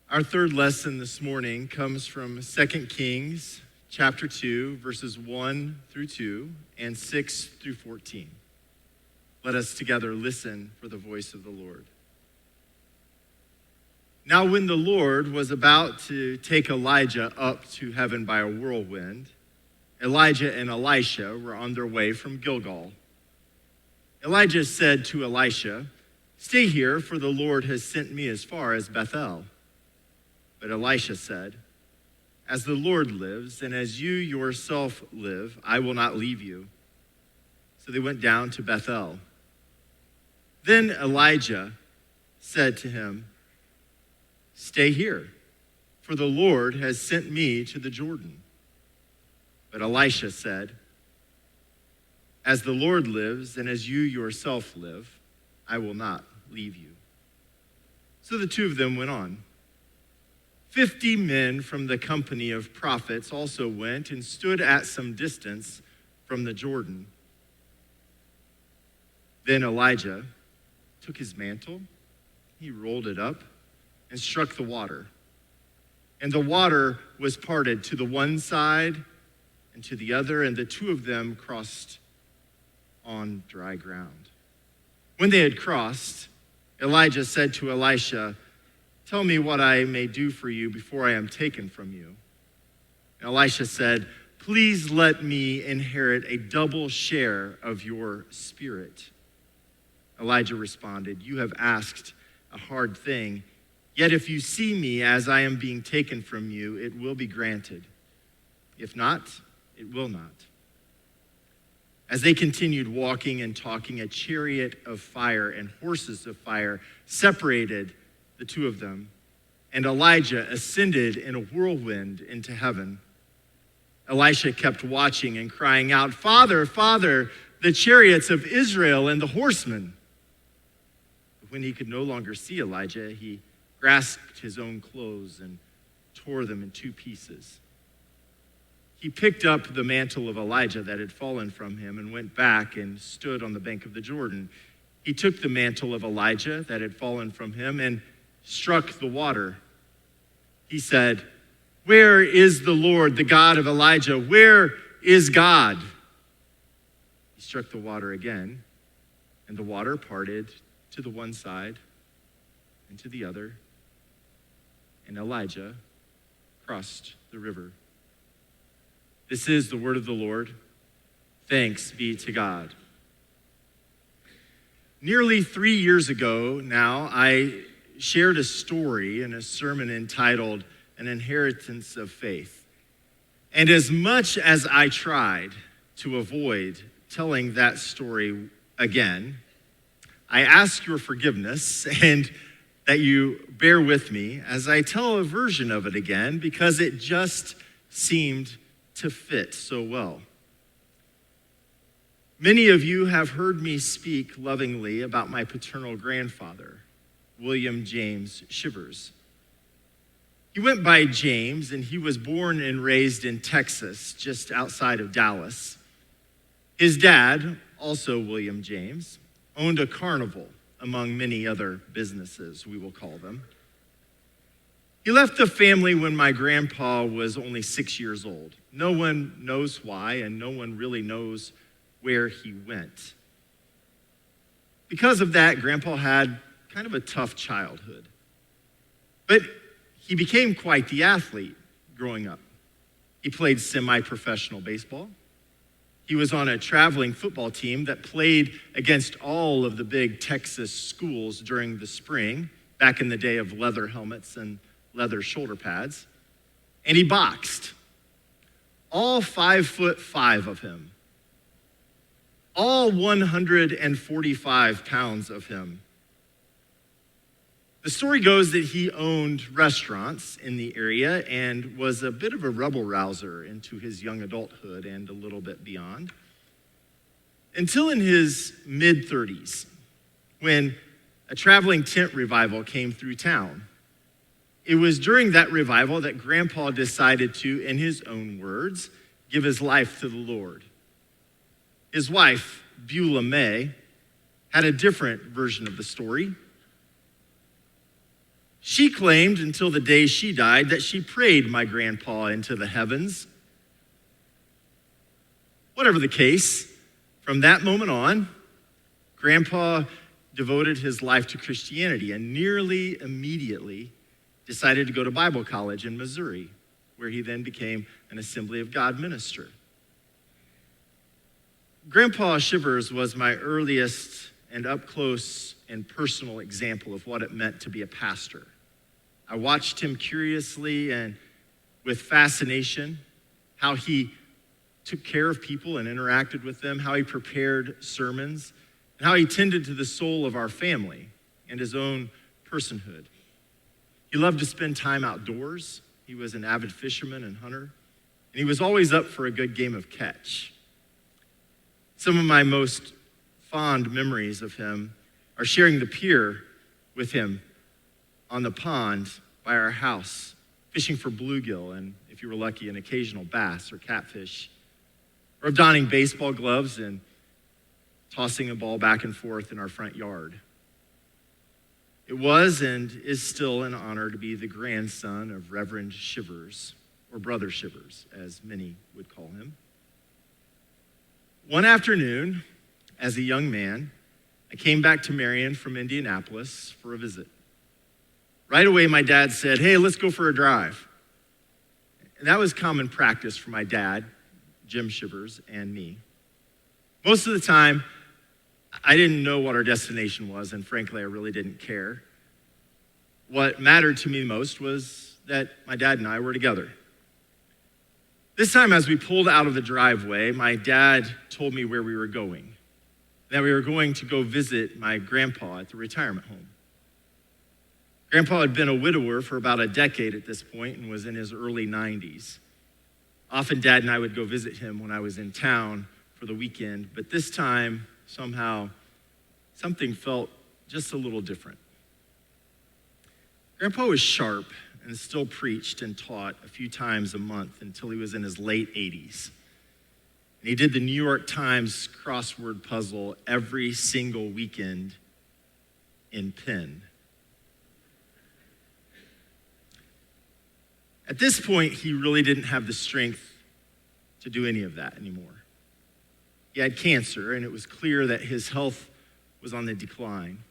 Our third lesson this morning comes from 2 Kings chapter 2, verses 1 through 2 and 6 through 14. Let us together listen for the voice of the Lord. Now when the Lord was about to take Elijah up to heaven by a whirlwind, Elijah and Elisha were on their way from Gilgal. Elijah said to Elisha, "Stay here, for the Lord has sent me as far as Bethel." But Elisha said, "As the Lord lives, and as you yourself live, I will not leave you." So they went down to Bethel. Then Elijah said to him, "Stay here, for the Lord has sent me to the Jordan." But Elisha said, "As the Lord lives, and as you yourself live, I will not leave you." So the two of them went on. 50 men from the company of prophets also went and stood at some distance from the Jordan. Then Elijah took his mantle, he rolled it up, and struck the water. And the water was parted to the one side and to the other, and the two of them crossed on dry ground. When they had crossed, Elijah said to Elisha, "Tell me what I may do for you before I am taken from you." And Elisha said, "Please let me inherit a double share of your spirit." Elijah responded, "You have asked a hard thing, yet if you see me as I am being taken from you, it will be granted. If not, it will not." As they continued walking and talking, a chariot of fire and horses of fire separated the two of them, and Elijah ascended in a whirlwind into heaven. Elisha kept watching and crying out, "Father, Father, the chariots of Israel and the horsemen." But when he could no longer see Elijah, he grasped his own clothes and tore them in two pieces. He picked up the mantle of Elijah that had fallen from him and went back and stood on the bank of the Jordan. He took the mantle of Elijah that had fallen from him and struck the water. He said, "Where is the Lord, the God of Elijah? Where is God?" He struck the water again, and the water parted to the one side and to the other, and Elijah crossed the river. This is the word of the Lord. Thanks be to God. Nearly 3 years ago now, I shared a story in a sermon entitled "An Inheritance of Faith." And as much as I tried to avoid telling that story again, I ask your forgiveness and that you bear with me as I tell a version of it again, because it just seemed to fit so well. Many of you have heard me speak lovingly about my paternal grandfather, William James Shivers. He went by James, and he was born and raised in Texas, just outside of Dallas. His dad, also William James, owned a carnival, among many other businesses, we will call them. He left the family when my grandpa was only 6 years old. No one knows why, and no one really knows where he went. Because of that, Grandpa had kind of a tough childhood. But he became quite the athlete growing up. He played semi-professional baseball. He was on a traveling football team that played against all of the big Texas schools during the spring, back in the day of leather helmets and leather shoulder pads. And he boxed. All 5'5" of him. All 145 pounds of him. The story goes that he owned restaurants in the area and was a bit of a rebel-rouser into his young adulthood and a little bit beyond. Until in his mid-30s, when a traveling tent revival came through town. It was during that revival that Grandpa decided to, in his own words, give his life to the Lord. His wife, Beulah May, had a different version of the story. She claimed until the day she died that she prayed my grandpa into the heavens. Whatever the case, from that moment on, Grandpa devoted his life to Christianity and nearly immediately decided to go to Bible college in Missouri, where he then became an Assembly of God minister. Grandpa Shivers was my earliest and up close and personal example of what it meant to be a pastor. I watched him curiously and with fascination, how he took care of people and interacted with them, how he prepared sermons, and how he tended to the soul of our family and his own personhood. He loved to spend time outdoors. He was an avid fisherman and hunter, and he was always up for a good game of catch. Some of my most fond memories of him are sharing the pier with him on the pond by our house, fishing for bluegill and, if you were lucky, an occasional bass or catfish, or of donning baseball gloves and tossing a ball back and forth in our front yard. It was and is still an honor to be the grandson of Reverend Shivers, or Brother Shivers, as many would call him. One afternoon, as a young man, I came back to Marion from Indianapolis for a visit. Right away, my dad said, "Hey, let's go for a drive." And that was common practice for my dad, Jim Shivers, and me. Most of the time, I didn't know what our destination was, and frankly, I really didn't care. What mattered to me most was that my dad and I were together. This time, as we pulled out of the driveway, my dad told me where we were going, that we were going to go visit my grandpa at the retirement home. Grandpa had been a widower for about a decade at this point and was in his early 90s. Often, Dad and I would go visit him when I was in town for the weekend, but this time, somehow, something felt just a little different. Grandpa was sharp and still preached and taught a few times a month until he was in his late 80s. And he did the New York Times crossword puzzle every single weekend in pen. At this point, he really didn't have the strength to do any of that anymore. He had cancer, and it was clear that his health was on the decline.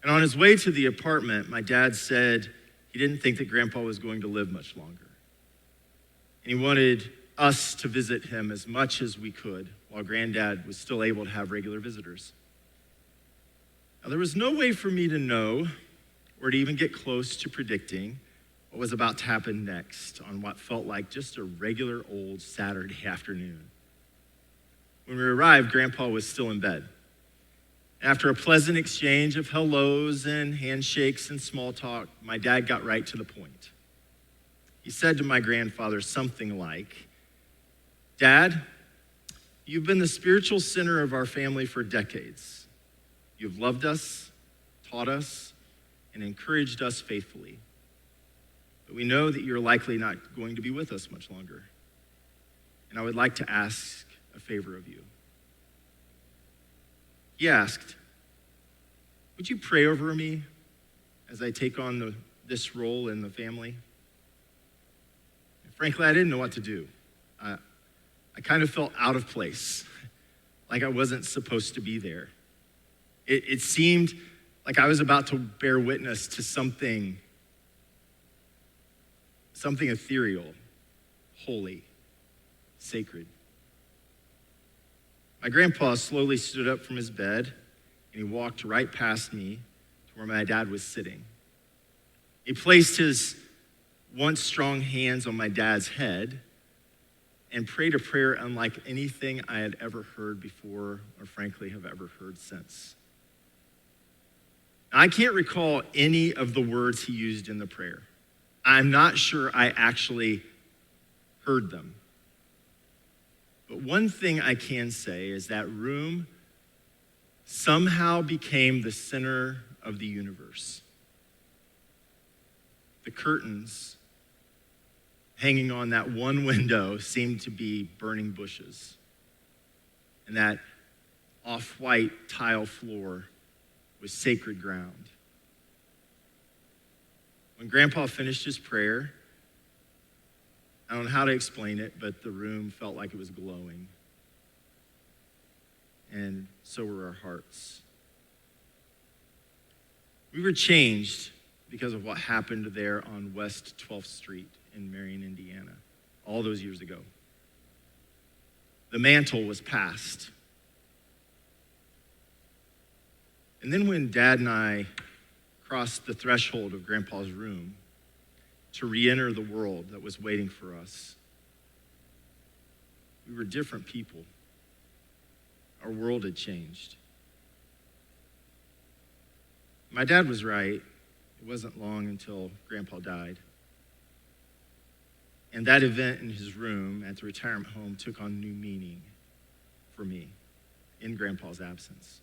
And on his way to the apartment, my dad said he didn't think that Grandpa was going to live much longer. And he wanted us to visit him as much as we could while Granddad was still able to have regular visitors. Now, there was no way for me to know or to even get close to predicting what was about to happen next on what felt like just a regular old Saturday afternoon. When we arrived, Grandpa was still in bed. After a pleasant exchange of hellos and handshakes and small talk, my dad got right to the point. He said to my grandfather something like, "Dad, you've been the spiritual center of our family for decades. You've loved us, taught us, and encouraged us faithfully. But we know that you're likely not going to be with us much longer. And I would like to ask a favor of you." He asked, "Would you pray over me as I take on this role in the family?" And frankly, I didn't know what to do. I kind of felt out of place, like I wasn't supposed to be there. It seemed like I was about to bear witness to something ethereal, holy, sacred. My grandpa slowly stood up from his bed, and he walked right past me to where my dad was sitting. He placed his once strong hands on my dad's head and prayed a prayer unlike anything I had ever heard before, or frankly have ever heard since. Now, I can't recall any of the words he used in the prayer. I'm not sure I actually heard them. But one thing I can say is that room somehow became the center of the universe. The curtains hanging on that one window seemed to be burning bushes. And that off-white tile floor was sacred ground. When Grandpa finished his prayer, I don't know how to explain it, but the room felt like it was glowing. And so were our hearts. We were changed because of what happened there on West 12th Street in Marion, Indiana, all those years ago. The mantle was passed. And then when Dad and I crossed the threshold of Grandpa's room to re-enter the world that was waiting for us, we were different people. Our world had changed. My dad was right. It wasn't long until Grandpa died. And that event in his room at the retirement home took on new meaning for me in Grandpa's absence.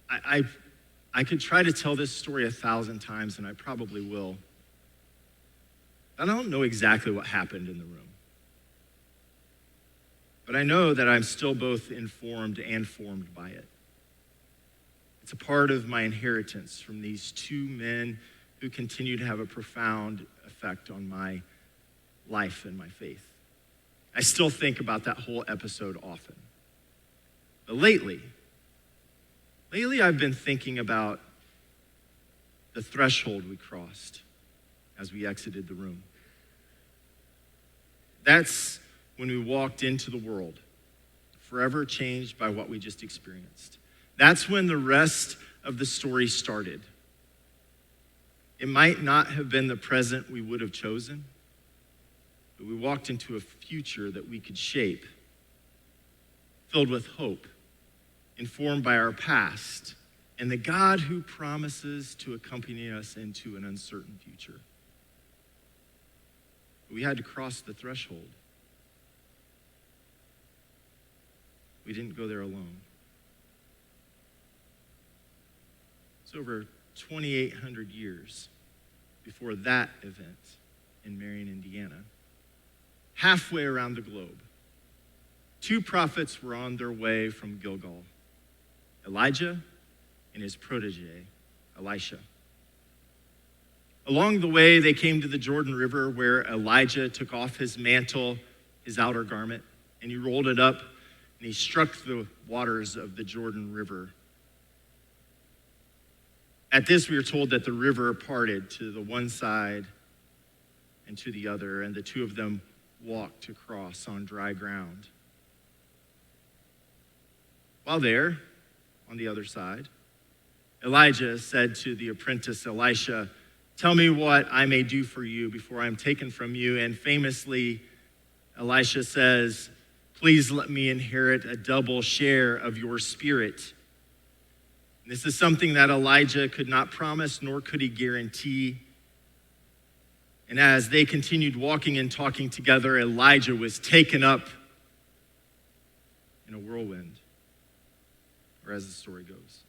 I could try to tell this story 1,000 times, and I probably will. I don't know exactly what happened in the room. But I know that I'm still both informed and formed by it. It's a part of my inheritance from these two men who continue to have a profound effect on my life and my faith. I still think about that whole episode often. But lately I've been thinking about the threshold we crossed as we exited the room. That's when we walked into the world, forever changed by what we just experienced. That's when the rest of the story started. It might not have been the present we would have chosen, but we walked into a future that we could shape, filled with hope, informed by our past, and the God who promises to accompany us into an uncertain future. We had to cross the threshold. We didn't go there alone. It's over 2,800 years before that event in Marion, Indiana. Halfway around the globe, two prophets were on their way from Gilgal, Elijah and his protege, Elisha. Along the way, they came to the Jordan River where Elijah took off his mantle, his outer garment, and he rolled it up and he struck the waters of the Jordan River. At this, we are told that the river parted to the one side and to the other, and the two of them walked across on dry ground. While there, on the other side, Elijah said to the apprentice Elisha, "Tell me what I may do for you before I'm taken from you." And famously, Elisha says, "Please let me inherit a double share of your spirit." And this is something that Elijah could not promise, nor could he guarantee. And as they continued walking and talking together, Elijah was taken up in a whirlwind, or as the story goes.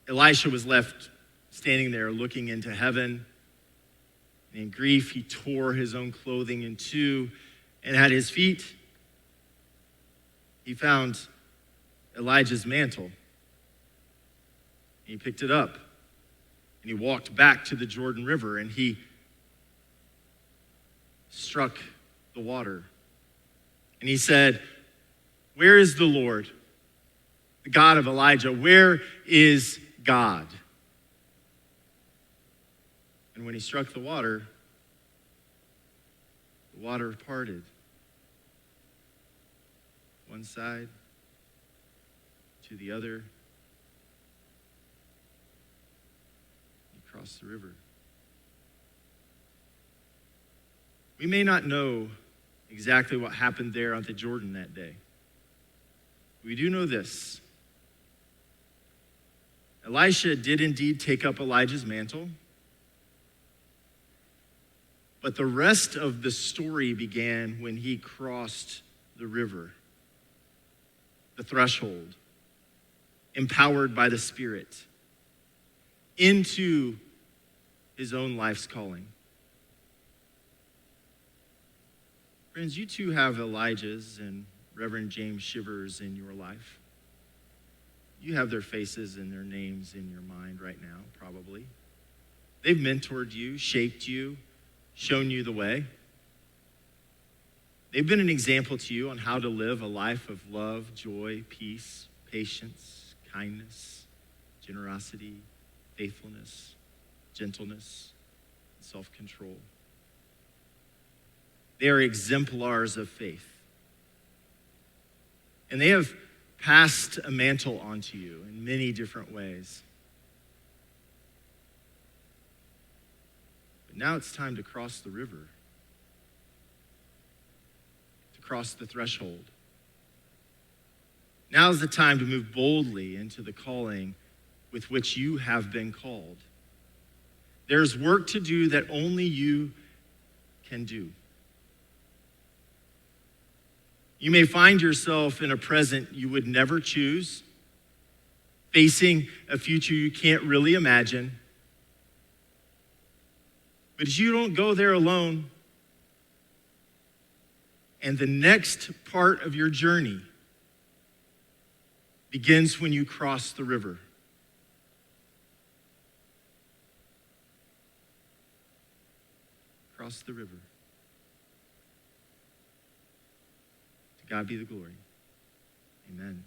Elisha was left standing there looking into heaven. And in grief, he tore his own clothing in two, and at his feet, he found Elijah's mantle. He picked it up, and he walked back to the Jordan River, and he struck the water. And he said, "Where is the Lord, the God of Elijah? Where is God?" And when he struck the water parted. One side to the other. He crossed the river. We may not know exactly what happened there on the Jordan that day. We do know this. Elisha did indeed take up Elijah's mantle, but the rest of the story began when he crossed the river, the threshold, empowered by the Spirit, into his own life's calling. Friends, you too have Elijahs and Reverend James Shivers in your life. You have their faces and their names in your mind right now, probably. They've mentored you, shaped you, shown you the way. They've been an example to you on how to live a life of love, joy, peace, patience, kindness, generosity, faithfulness, gentleness, self-control. They are exemplars of faith. And they have passed a mantle onto you in many different ways. But now it's time to cross the river, to cross the threshold. Now is the time to move boldly into the calling with which you have been called. There's work to do that only you can do. You may find yourself in a present you would never choose, facing a future you can't really imagine. But you don't go there alone. And the next part of your journey begins when you cross the river. Cross the river. To God be the glory. Amen.